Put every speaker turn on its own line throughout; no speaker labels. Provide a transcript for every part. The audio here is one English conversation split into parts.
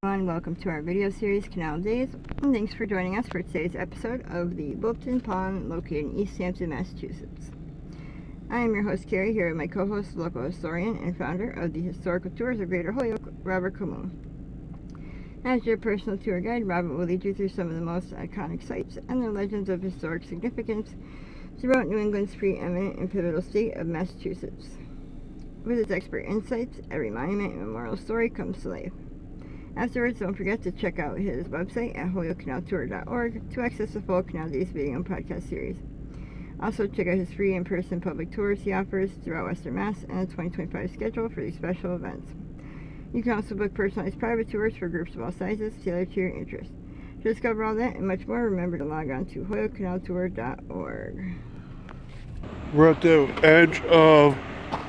Welcome to our video series, Canal Days, and thanks for joining us for today's episode of the Wilton Pond located in Easthampton, Massachusetts. I am your host, Carrie, here with my co-host, local historian and founder of the Historical Tours of Greater Holyoke, Robert Camus. As your personal tour guide, Robert will lead you through some of the most iconic sites and their legends of historic significance throughout New England's preeminent and pivotal state of Massachusetts. With its expert insights, every monument and memorial story comes to life. Afterwards, don't forget to check out his website at holyokecanaltour.org to access the full Canal Days video and podcast series. Also, check out his free in-person public tours he offers throughout Western Mass and the 2025 schedule for these special events. You can also book personalized private tours for groups of all sizes tailored to your interests. To discover all that and much more, remember to log on to holyokecanaltour.org.
We're at the edge of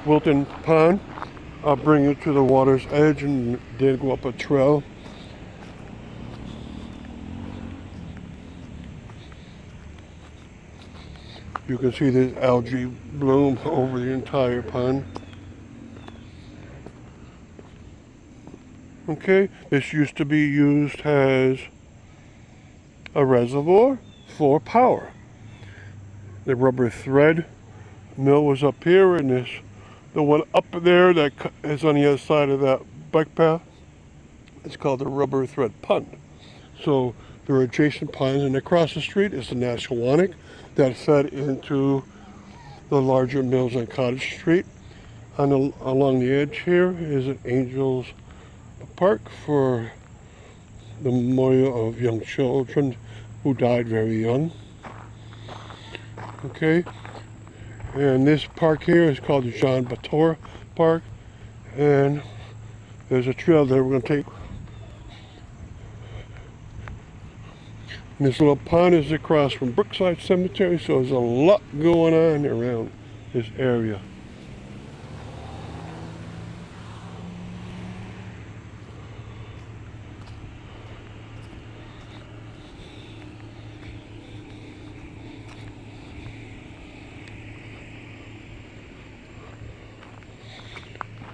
Wilton Pond. I'll bring you to the water's edge and then go up a trail. You can see this algae bloom over the entire pond. Okay, this used to be used as a reservoir for power. The rubber thread mill was up here, and the one up there that is on the other side of that bike path, it's called the rubber thread pond. So there are adjacent ponds, and across the street is the Nashawanic that fed into the larger mills on Cottage Street. Along the edge here is an Angels Park for the memorial of young children who died very young. Okay. And this park here is called the John Bator Park, and there's a trail there we're going to take. And this little pond is across from Brookside Cemetery, so there's a lot going on around this area.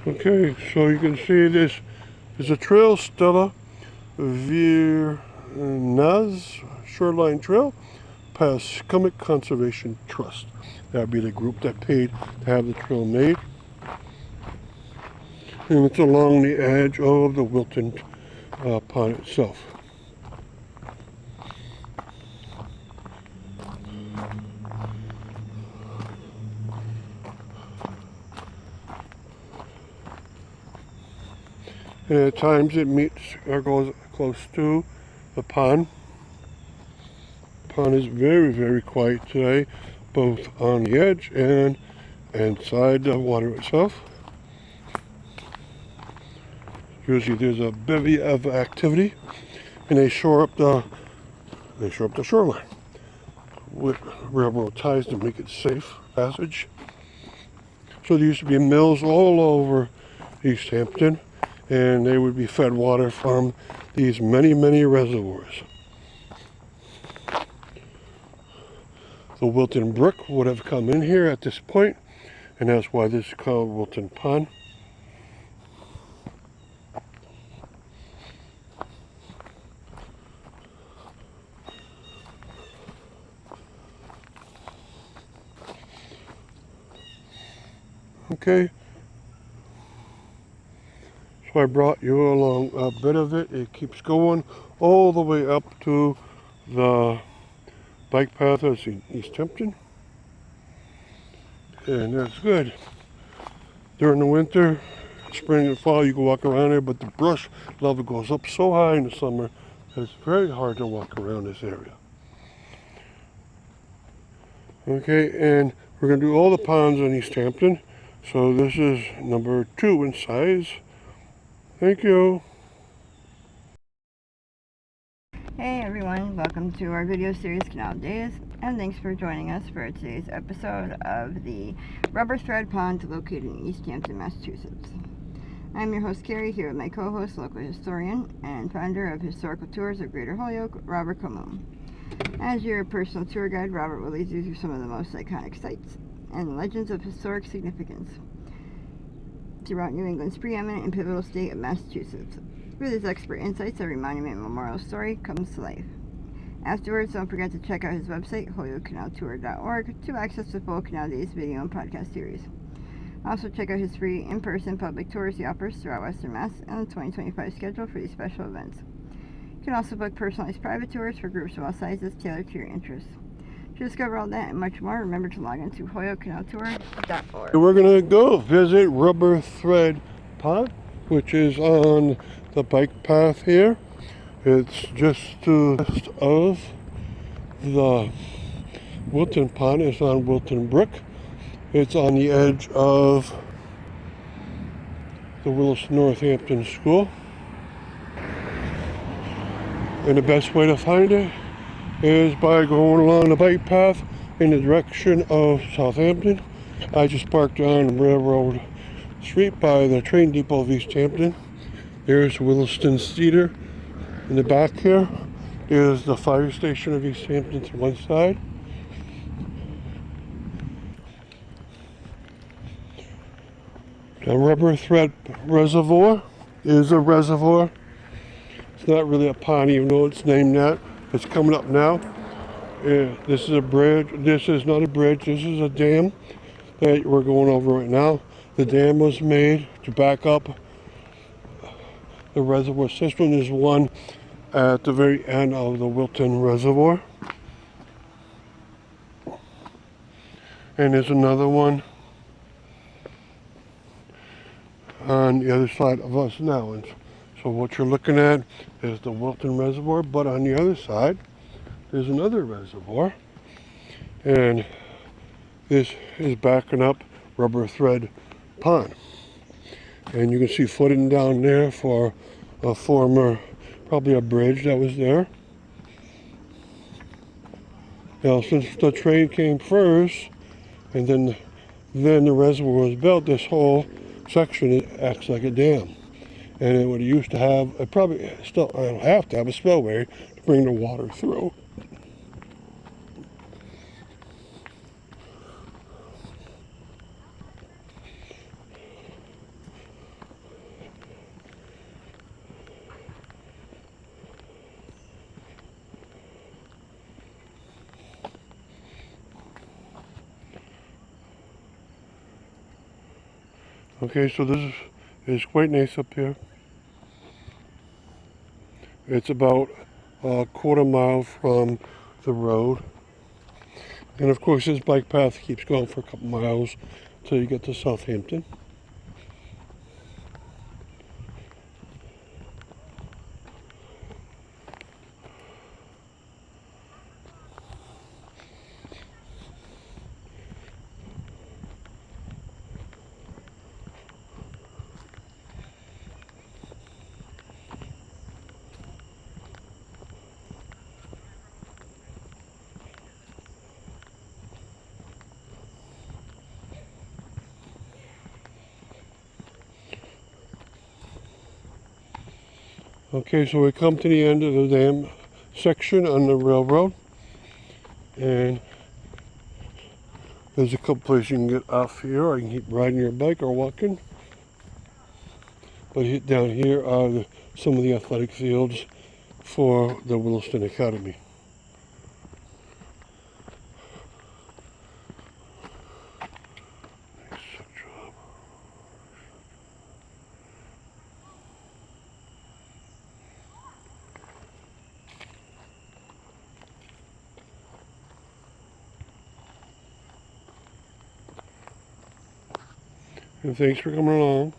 Okay, so you can see this is a trail, Stella Vernaz Shoreline Trail, past Scummit Conservation Trust. That would be the group that paid to have the trail made. And it's along the edge of the Wilton Pond itself. And at times it meets or goes close to the pond. The pond is very, very quiet today, both on the edge and inside the water itself. Usually there's a bevy of activity, and they shore up the shoreline with railroad ties to make it safe passage. So there used to be mills all over Easthampton, and they would be fed water from these many, many reservoirs. The Wilton Brook would have come in here at this point, and that's why this is called Wilton Pond. Okay. So I brought you along a bit of it. It keeps going all the way up to the bike path that's in Easthampton. And that's good. During the winter, spring and fall, you can walk around there, but the brush level goes up so high in the summer that it's very hard to walk around this area. Okay, and we're going to do all the ponds in Easthampton. So this is number 2 in size. Thank you.
Hey everyone, welcome to our video series, Canal Days, and thanks for joining us for today's episode of the Rubber Thread Pond located in Easthampton, Massachusetts. I'm your host, Carrie, here with my co-host, local historian and founder of Historical Tours of Greater Holyoke, Robert Camus. As your personal tour guide, Robert will lead you through some of the most iconic sites and legends of historic significance throughout New England's preeminent and pivotal state of Massachusetts. With his expert insights, every monument and memorial story comes to life. Afterwards, don't forget to check out his website, holyokecanaltour.org, to access the full Canal Days video and podcast series. Also, check out his free in-person public tours he offers throughout Western Mass and the 2025 schedule for these special events. You can also book personalized private tours for groups of all sizes tailored to your interests. To discover all that and much more, remember to log into holyokecanaltour.org.
We're going to go visit Rubber Thread Pond, which is on the bike path here. It's just to the west of the Wilton Pond. It's on Wilton Brook. It's on the edge of the Wilton Northampton School. And the best way to find it is by going along the bike path in the direction of Southampton. I just parked on Railroad Street by the train depot of Easthampton. There's Williston Theater in the back here. There's the fire station of Easthampton to one side. The Rubber Thread Reservoir is a reservoir. It's not really a pond, even though it's named that. It's coming up now. This is a bridge. This is not a bridge. This is a dam that we're going over right now. The dam was made to back up the reservoir system. There's one at the very end of the Wilton Reservoir. And there's another one on the other side of us now. And so what you're looking at is the Wilton Reservoir, but on the other side there's another reservoir, and this is backing up Rubber Thread Pond. And you can see footing down there for a former, probably a bridge that was there. Now, since the train came first, and then the reservoir was built, this whole section acts like a dam. And it would used to have, it probably still don't have to have a spillway to bring the water through. Okay, so this is quite nice up here. It's about a quarter mile from the road. And of course this bike path keeps going for a couple miles until you get to Southampton. Okay, so we come to the end of the dam section on the railroad, and there's a couple places you can get off here, or you can keep riding your bike or walking. But down here are some of the athletic fields for the Williston Academy. And thanks for coming along.